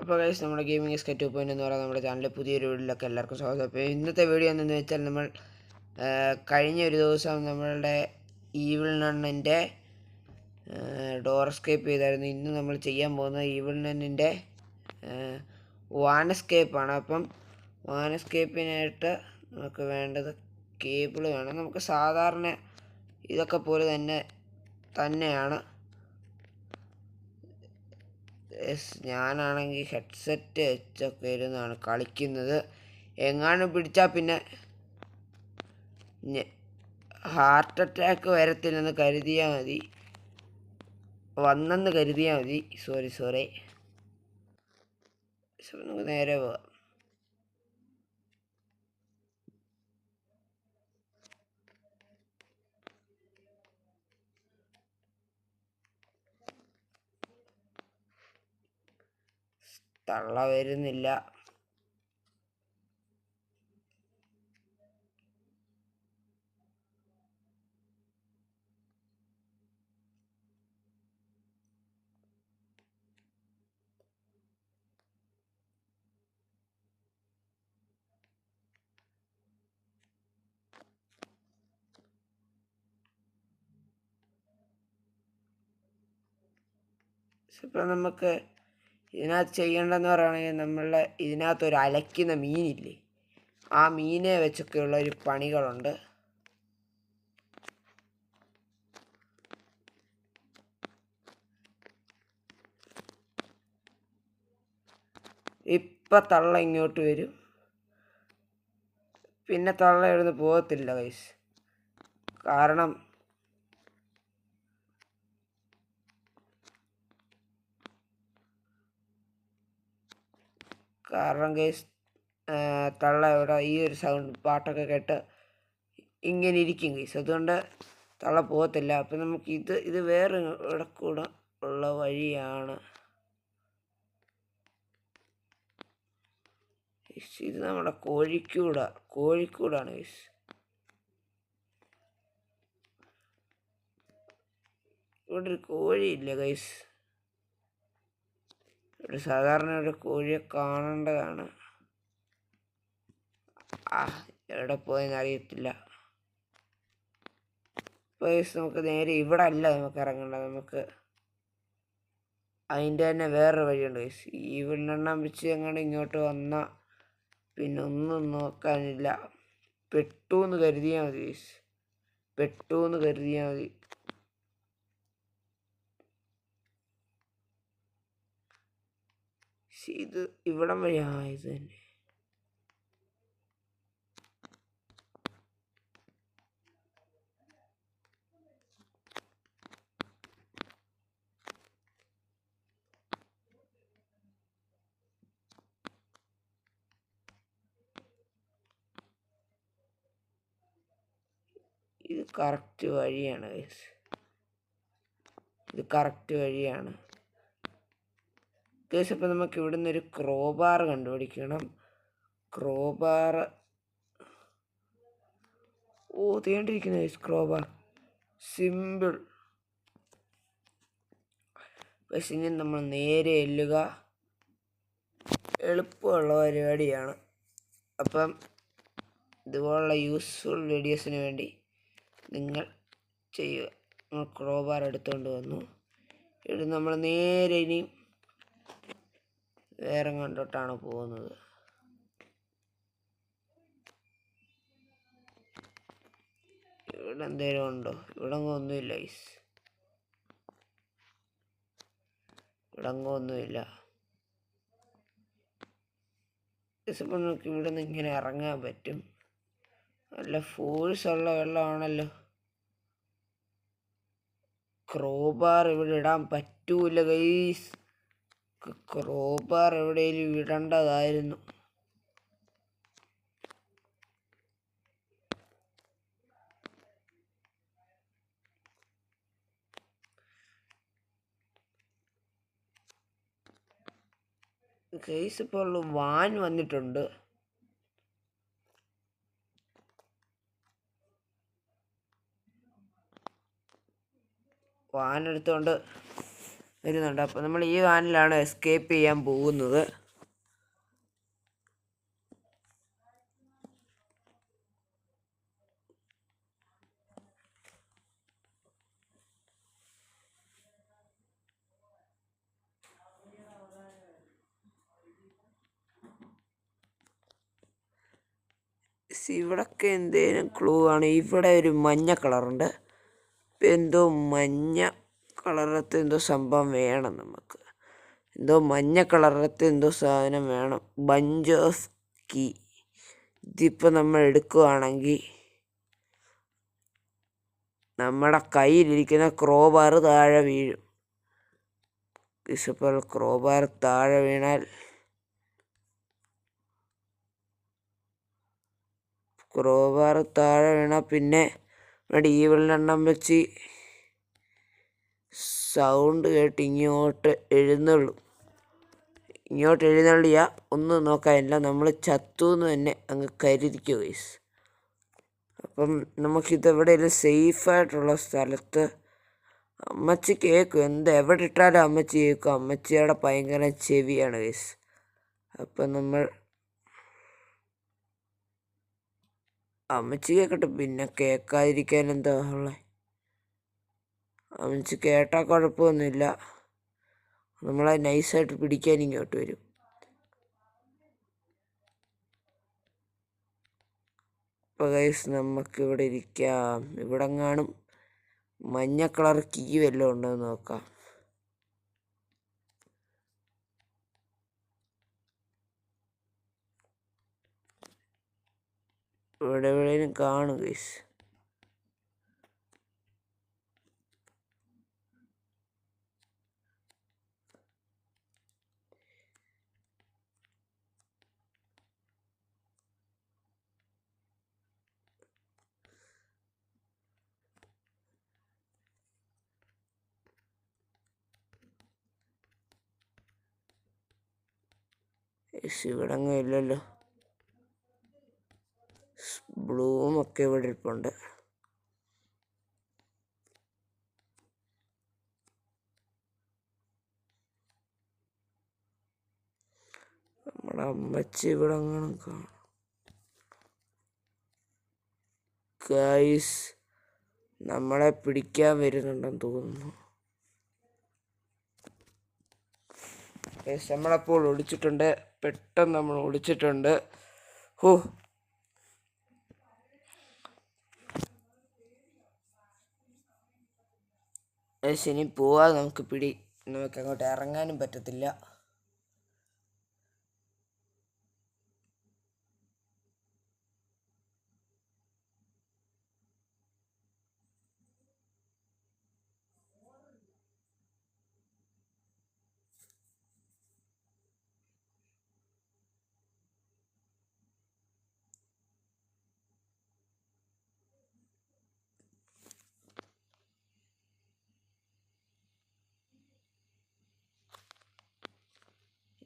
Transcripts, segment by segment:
അപ്പോൾ ഗൈസ് നമ്മുടെ gaming escape 2.0 എന്ന് പറയുന്ന നമ്മുടെ ചാനലിലെ പുതിയൊരു വീഡിയോയിലൊക്കെ എല്ലാവർക്കും സ്വാഗതം. അപ്പോൾ ഇന്നത്തെ വീഡിയോ എന്തെന്ന് വെച്ചാൽ നമ്മൾ കഴിഞ്ഞ ഒരു ദിവസം നമ്മളുടെ ഈവിൾ നണ്ണിൻ്റെ ഡോർ എസ്കേപ്പ് ചെയ്തായിരുന്നു. ഇന്ന് നമ്മൾ ചെയ്യാൻ പോകുന്നത് ഈവിൾ നണ്ണിൻ്റെ വാനെസ്കേപ്പാണ്. അപ്പം വാനെസ്കേപ്പിനായിട്ട് നമുക്ക് വേണ്ടത് കേബിൾ വേണം. നമുക്ക് സാധാരണ ഇതൊക്കെ പോലെ തന്നെയാണ്. ഞാനാണെങ്കിൽ ഹെഡ്സെറ്റ് വെച്ചൊക്കെ ഇരുന്നാണ് കളിക്കുന്നത്. എങ്ങാനും പിടിച്ചാൽ പിന്നെ ഹാർട്ട് അറ്റാക്ക് വരത്തില്ലെന്ന് കരുതിയാൽ മതി, വന്നെന്ന് കരുതിയാൽ മതി. സോറി നമുക്ക് നേരെ പോവാം. തള്ള വരുന്നില്ല. ഇപ്പം നമുക്ക് ഇതിനകത്ത് ചെയ്യേണ്ടതെന്ന് പറയുകയാണെങ്കിൽ നമ്മളുടെ ഇതിനകത്തൊരു അലയ്ക്കുന്ന മീനില്ലേ, ആ മീനെ വെച്ചൊക്കെയുള്ള ഒരു പണികളുണ്ട്. ഇപ്പം തള്ള ഇങ്ങോട്ട് വരും, പിന്നെ തള്ള ഇവിടുന്ന് പോകത്തില്ല ഗൈസ്. കാരണം ഗൈസ് തള്ള ഇവിടെ ഈ ഒരു സൗണ്ട് പാട്ടൊക്കെ കേട്ട് ഇങ്ങനെ ഇരിക്കും ഗൈസ്. അതുകൊണ്ട് തള്ള പോകത്തില്ല. അപ്പം നമുക്ക് ഇത് വേറെ ഇവിടെ കൂടെ ഉള്ള വഴിയാണ്. ഇത് നമ്മുടെ കോഴിക്കൂടാണ് ഗൈസ്. ഇവിടെ ഒരു കോഴിയില്ല ഗൈസ്. ഇവിടെ സാധാരണ ഒരു കോഴിയെ കാണേണ്ടതാണ്. എവിടെ പോയെന്ന് അറിയത്തില്ല. ഗൈസ് നമുക്ക് നേരെ ഇവിടെ അല്ല നമുക്ക് ഇറങ്ങേണ്ടത്. നമുക്ക് അതിൻ്റെ തന്നെ വേറൊരു വഴിയുണ്ട് ഗൈസ്. ഈ വെണ്ണെണ്ണം വെച്ച് എങ്ങനെ ഇങ്ങോട്ട് വന്നാൽ പിന്നെ ഒന്നും നോക്കാനില്ല. പെട്ടു എന്ന് കരുതിയാൽ മതി ഗൈസ്, ഇത് ഇവിടം വഴി ഇത് തന്നെ. ഇത് കറക്റ്റ് വഴിയാണ് ഗൈസ്, ഗൈസ്. അപ്പം നമുക്ക് ഇവിടുന്ന് ഒരു ക്രോബാർ കണ്ടുപിടിക്കണം. ക്രോബാർ തേണ്ടിരിക്കുന്ന ഗൈസ്, ക്രോബാർ സിമ്പിൾ. പക്ഷെ ഇനി നമ്മൾ നേരെ എല്ലുക എളുപ്പമുള്ള പരിപാടിയാണ്. അപ്പം ഇതുപോലുള്ള യൂസ്ഫുൾ വീഡിയോസിന് വേണ്ടി നിങ്ങൾ ചെയ്യുക. നമ്മൾ ക്രോബാർ എടുത്തുകൊണ്ട് വന്നു. ഇവിടെ നമ്മൾ നേരെ ഇനി വേറെ കണ്ടോട്ടാണ് പോകുന്നത്. ഇവിടെ എന്തേലും ഉണ്ടോ? ഇവിടെ ഒന്നുമില്ല ഗൈസ്, ഒന്നുമില്ല. ഇപ്പം നമുക്ക് ഇവിടെ നിന്ന് ഇങ്ങനെ ഇറങ്ങാൻ പറ്റും. നല്ല ഫോഴ്സുള്ള വെള്ളമാണല്ലോ. ക്രോബാർ ഇവിടെ ഇടാൻ പറ്റൂല ഗൈസ്. ക്രോബാർ എവിടെയെങ്കിലും ഇടേണ്ടതായിരുന്നു. ഗൈസ് ഇപ്പോൾ വാൻ വന്നിട്ടുണ്ട്. വാൻ എടുത്തുകൊണ്ട് വരുന്നുണ്ട്. അപ്പോൾ നമ്മൾ ഈ വാനിലാണ് എസ്കേപ്പ് ചെയ്യാൻ പോകുന്നത്. ഇവിടൊക്കെ എന്തേലും ക്ലൂ ആണ്. ഇവിടെ ഒരു മഞ്ഞ കളറുണ്ട്. എന്തോ മഞ്ഞ കളറത്തെ എന്തോ സംഭവം വേണം നമുക്ക്. എന്തോ മഞ്ഞ കളറത്തെ എന്തോ സാധനം വേണം. Bunch of key. ഇതിപ്പോൾ നമ്മൾ എടുക്കുകയാണെങ്കിൽ നമ്മുടെ കയ്യിലിരിക്കുന്ന ക്രോബാർ താഴെ വീഴും. ഇപ്പോൾ ക്രോബാർ താഴെ വീണാൽ പിന്നെ ഈവിളിനെണ്ണം വെച്ച് സൗണ്ട് കേട്ട് ഇങ്ങോട്ട് എഴുന്നള്ളിയ ഒന്നും നോക്കാനില്ല, നമ്മൾ ചത്തുന്ന് തന്നെ അങ്ങ് കരുതിക്കുക ഗൈസ്. അപ്പം നമുക്കിതെവിടെയെങ്കിലും സേഫായിട്ടുള്ള സ്ഥലത്ത് അമ്മച്ചി കേൾക്കും. എവിടെ ഇട്ടാലും അമ്മച്ചി കേൾക്കും. അമ്മച്ചിയുടെ ഭയങ്കര ചെവിയാണ് ഗൈസ്. അപ്പം നമ്മൾ അമ്മച്ചി കേൾക്കട്ടെ, പിന്നെ കേൾക്കാതിരിക്കാൻ എന്താ ഉള്ളത്. അമ്മച്ചി കേട്ടാൽ കുഴപ്പമൊന്നുമില്ല. നമ്മളെ നൈസായിട്ട് പിടിക്കാൻ ഇങ്ങോട്ട് വരും. അപ്പോൾ ഗൈസ് നമുക്കിവിടെ ഇരിക്കാം. ഇവിടെ എങ്ങാനും മഞ്ഞ കളർ കീ വല്ലതും ഉണ്ടോ എന്ന് നോക്കാം. ഇവിടെ എവിടെയും കാണും ഗൈസ്. ഇവിടെ അങ്ങ് ഇല്ലല്ലോ. ബ്ലൂമൊക്കെ ഇവിടെ ഇരിപ്പുണ്ട്. നമ്മുടെ അമ്മച്ചി ഇവിടെ അങ്ങനെ കാണും ഗൈസ്. നമ്മളെ പിടിക്കാൻ വരുന്നുണ്ടെന്ന് തോന്നുന്നു. നമ്മളപ്പോൾ ഒളിച്ചിട്ടുണ്ട്. പെട്ടെന്ന് നമ്മൾ ഒളിച്ചിട്ടുണ്ട്. ഇനി പോവാതെ നമുക്ക് അങ്ങോട്ട് ഇറങ്ങാനും പറ്റത്തില്ല.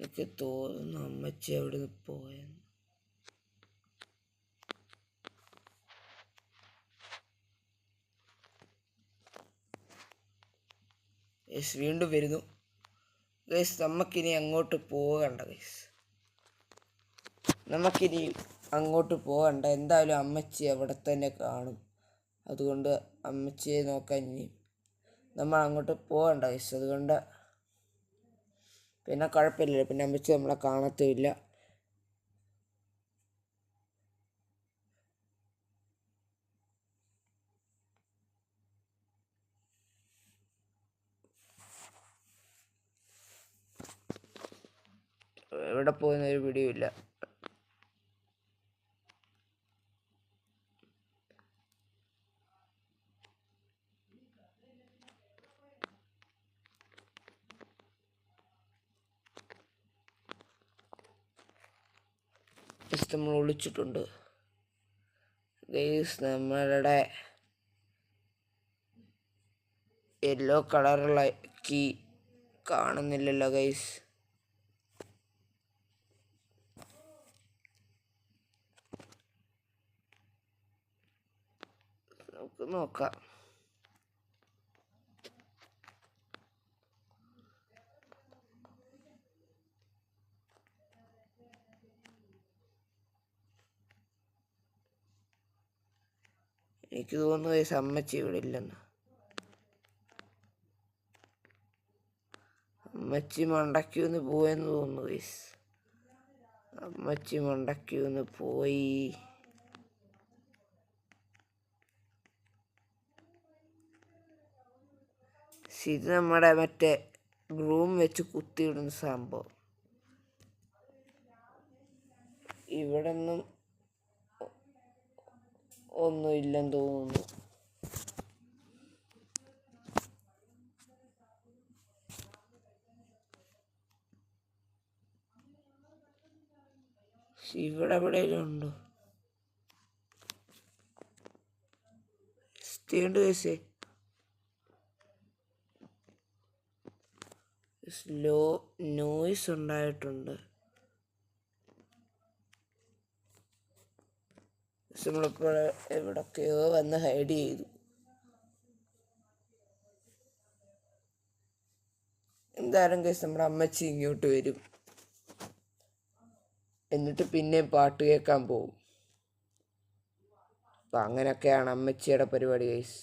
എനിക്ക് തോന്നുന്നു അമ്മച്ചി അവിടെ നിന്ന് പോയെന്ന്. വീണ്ടും വരുന്നു ഗൈസ്. നമുക്കിനി അങ്ങോട്ട് പോകണ്ട ഗൈസ്. എന്തായാലും അമ്മച്ചി അവിടെ തന്നെ കാണും. അതുകൊണ്ട് അമ്മച്ചിയെ നോക്കാൻ ഇനി നമ്മൾ അങ്ങോട്ട് പോകണ്ട ഗൈസ്. അതുകൊണ്ട് പിന്നെ കുഴപ്പമില്ല. പിന്നെ അമ്മച്ചി നമ്മളെ കാണത്തുമില്ല. എവിടെ പോകുന്നൊരു പിടിയുമില്ല. നമ്മൾ ഒളിച്ചിട്ടുണ്ട് ഗൈസ്. നമ്മളുടെ യെല്ലോ കളറുള്ള കീ കാണുന്നില്ലല്ലോ ഗൈസ്. നമുക്ക് നോക്കാം. എനിക്ക് തോന്നുന്നു ഗൈസ് അമ്മച്ചി ഇവിടെ ഇല്ലെന്ന്. അമ്മച്ചി മണ്ടയ്ക്കൂന്ന് പോയെന്ന് തോന്നുന്നു ഗൈസ്. അമ്മച്ചി മണ്ടയ്ക്കൂന്ന് പോയി. ഇത് നമ്മുടെ മറ്റേ ഗ്രൂം വെച്ച് കുത്തിയിടുന്ന സംഭവം. ഇവിടെ ഒന്നും ഇല്ലെന്ന് തോന്നുന്നു. ഇവിടെ എവിടെയെങ്കിലും ഉണ്ടോ? സ്റ്റേണ്ട് കേസേ സ്ലോ നോയ്സ് ഉണ്ടായിട്ടുണ്ട്. നമ്മളിപ്പോൾ എവിടൊക്കെയോ വന്ന് ഹൈഡ് ചെയ്തു. എന്തായാലും കേസ് നമ്മുടെ അമ്മച്ചി ഇങ്ങോട്ട് വരും. എന്നിട്ട് പിന്നെ പാട്ട് കേൾക്കാൻ പോകും. അപ്പം അങ്ങനെയൊക്കെയാണ് അമ്മച്ചിയുടെ പരിപാടി ഗൈസ്.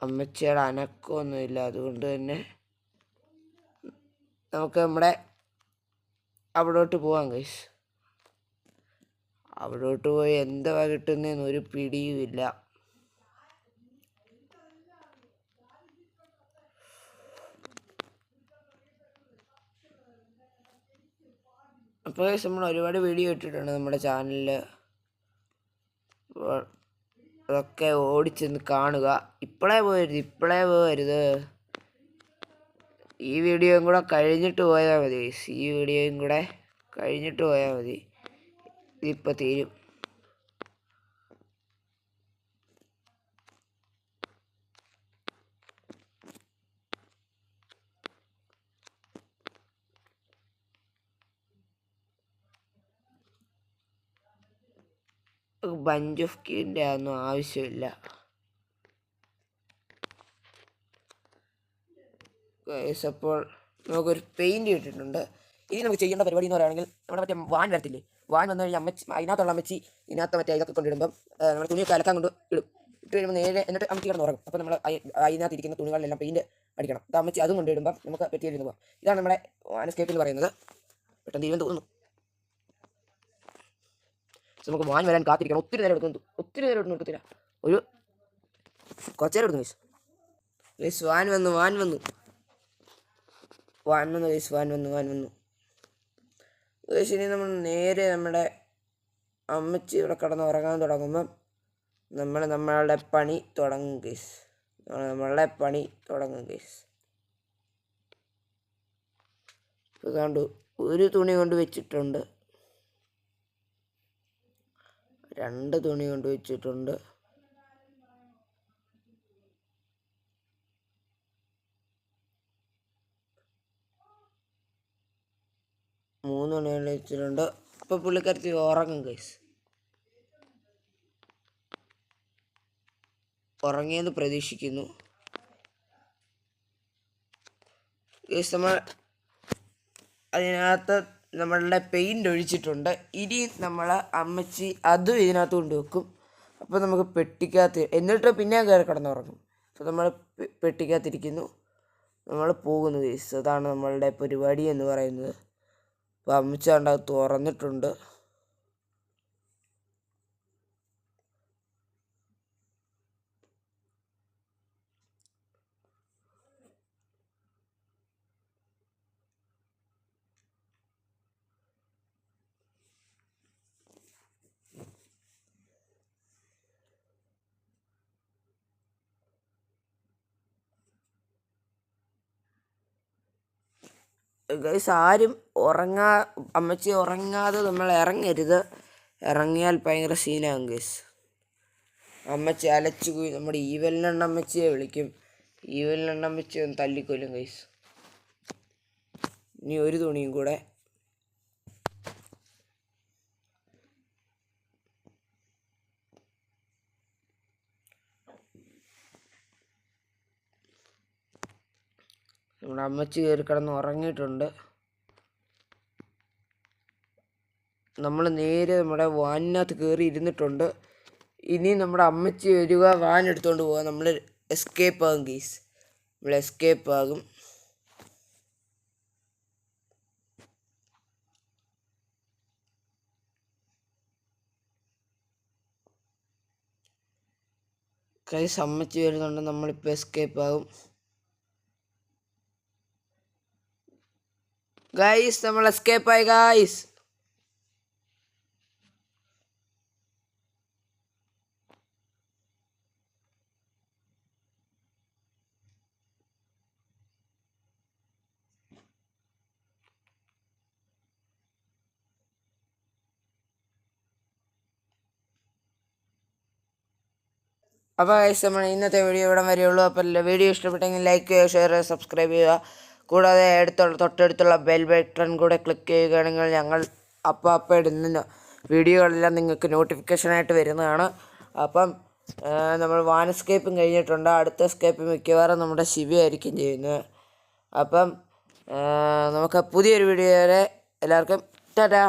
അമ്മച്ചിയുടെ അനക്കമൊന്നുമില്ല. അതുകൊണ്ട് തന്നെ നമുക്ക് നമ്മുടെ അവിടോട്ട് പോവാം ഗൈസ്. അവിടോട്ട് പോയി എന്താ കിട്ടുന്നതെന്ന് ഒരു പിടിയുമില്ല. അപ്പോൾ ഗൈസ് നമ്മൾ ഒരുപാട് വീഡിയോ ഇട്ടിട്ടുണ്ട് നമ്മുടെ ചാനലിൽ. അതൊക്കെ ഓടിച്ചെന്ന് കാണുക. ഇപ്പോഴേ പോകരുത്. ഈ വീഡിയോയും കൂടെ കഴിഞ്ഞിട്ട് പോയാൽ മതി. ഈ വീഡിയോയും കൂടെ കഴിഞ്ഞിട്ട് പോയാൽ മതി. ഇതിപ്പോൾ തീരും. ബഞ്ച് ഓഫ് കീൻ്റെ ഒന്നും ആവശ്യമില്ല. അപ്പോൾ നമുക്കൊരു പെയിൻറ് കിട്ടിയിട്ടുണ്ട്. ഇനി നമുക്ക് ചെയ്യേണ്ട പരിപാടി എന്ന് പറയുകയാണെങ്കിൽ നമ്മുടെ മറ്റേ വാൻ വരത്തില്ലേ, വാൻ വന്നു കഴിഞ്ഞാൽ അമ്മച്ചി അതിനകത്തുള്ള അമ്മച്ചി ഇതിനകത്ത് മറ്റേ ഇതൊക്കെ കൊണ്ടിടുമ്പം നമ്മൾ തുണിയൊക്കെ അലക്കാൻ കൊണ്ട് ഇടും. ഇട്ട് കഴിയുമ്പോൾ നേരെ എന്നിട്ട് അമ്മച്ചി കിടന്ന് ഉറങ്ങും. അപ്പോൾ നമ്മൾ അതിനകത്ത് ഇരിക്കുന്ന തുണികളിലെല്ലാം പെയിൻറ് അടിക്കണം. അപ്പോൾ അമ്മച്ചി അതും കൊണ്ടിടുമ്പം നമുക്ക് പറ്റിയിരുന്നു പോകാം. ഇതാണ് നമ്മുടെ വാൻസ്കേപ്പ് എന്ന് പറയുന്നത്. പെട്ടെന്ന് തീരുമെന്ന് തോന്നുന്നു. നമുക്ക് വാൻ വരാൻ കാത്തിരിക്കണം. ഒത്തിരി നേരം എടുക്കത്തില്ല. ഒരു കുറച്ച് നേരം എടുക്കും ഗൈസ്. വാൻ വന്നു ഗൈസ്. ഇനി നമ്മൾ നേരെ നമ്മുടെ അമ്മച്ചി ഇവിടെ കിടന്ന് ഉറങ്ങാൻ തുടങ്ങുമ്പം നമ്മളുടെ പണി തുടങ്ങും ഗൈസ്. കണ്ടു, ഒരു തുണി കൊണ്ട് വെച്ചിട്ടുണ്ട്, 2 തുണി കൊണ്ട് വെച്ചിട്ടുണ്ട്. മൂന്ന് തുണി കൊണ്ട് വെച്ചിട്ടുണ്ട്. അപ്പോൾ പുള്ളിക്കാരത്തി ഉറങ്ങും ഗൈസ്. ഉറങ്ങിയെന്ന് പ്രതീക്ഷിക്കുന്നു ഗൈസ്. നമ്മൾ അതിനകത്ത് നമ്മളുടെ പെയിൻ്റ് ഒഴിച്ചിട്ടുണ്ട്. ഇനി നമ്മൾ അമ്മച്ചി അതും ഇതിനകത്ത് കൊണ്ടുവെക്കും. അപ്പോൾ നമുക്ക് പെട്ടിക്കകത്ത് എന്നിട്ട് പിന്നെ കയറി കിടന്നുറങ്ങും. അപ്പോൾ നമ്മൾ പെട്ടിക്കകത്തിരിക്കുന്നു, നമ്മൾ പോകുന്നു ഗൈസ്. അതാണ് നമ്മളുടെ പരിപാടി എന്ന് പറയുന്നത്. അപ്പോൾ അമ്മച്ചി അതിനകത്ത് തുറന്നിട്ടുണ്ട്. ഗൈസ് ആരും അമ്മച്ചി ഉറങ്ങാതെ നമ്മൾ ഇറങ്ങരുത്. ഇറങ്ങിയാൽ ഭയങ്കര സീനാകും ഗൈസ്. അമ്മച്ചി അലച്ചു പോയി നമ്മുടെ ഈവലിനെണ്ണ അമ്മച്ചിയെ വിളിക്കും. ഈവലിനെണ്ണ അമ്മച്ചി ഒന്ന് തല്ലിക്കൊല്ലും ഗൈസ്. ഇനി ഒരു തുണിയും കൂടെ. നമ്മുടെ അമ്മച്ചി കയറി കിടന്ന് ഉറങ്ങിയിട്ടുണ്ട്. നമ്മൾ നേരെ നമ്മുടെ വാനിനകത്ത് കയറി ഇരുന്നിട്ടുണ്ട്. ഇനി നമ്മുടെ അമ്മച്ചി വരിക, വാൻ എടുത്തുകൊണ്ട് പോവുക. നമ്മൾ എസ്കേപ്പ് ആകും ഗീസ്, നമ്മൾ എസ്കേപ്പ് ആകും. ഗൈസ് അമ്മച്ചി വരുന്നുണ്ട്, നമ്മളിപ്പോൾ എസ്കേപ്പ് ആകും. ഗൈസ് നമ്മൾ എസ്കേപ്പായി ഗൈസ്. അപ്പോൾ ഗൈസ് നമ്മൾ ഇന്നത്തെ വീഡിയോ ഇവിടെ വരെയുള്ളൂ. അപ്പോൾ വീഡിയോ ഇഷ്ടപ്പെട്ടെങ്കിൽ ലൈക്ക് ചെയ്യുക, ഷെയർ ചെയ്യുക, സബ്സ്ക്രൈബ് ചെയ്യുക. കൂടാതെ തൊട്ടടുത്തുള്ള ബെൽ ബട്ടൺ കൂടെ ക്ലിക്ക് ചെയ്യുകയാണെങ്കിൽ ഞങ്ങൾ അപ്പം ഇടുന്ന വീഡിയോകളെല്ലാം നിങ്ങൾക്ക് നോട്ടിഫിക്കേഷനായിട്ട് വരുന്നതാണ്. അപ്പം നമ്മൾ വാൻ എസ്കേപ്പും കഴിഞ്ഞിട്ടുണ്ട്. അടുത്ത എസ്കേപ്പ് മിക്കവാറും നമ്മുടെ ശിവയായിരിക്കും ചെയ്യുന്നത്. അപ്പം നമുക്ക് പുതിയൊരു വീഡിയോ വരെ എല്ലാവർക്കും ടാറ്റാ.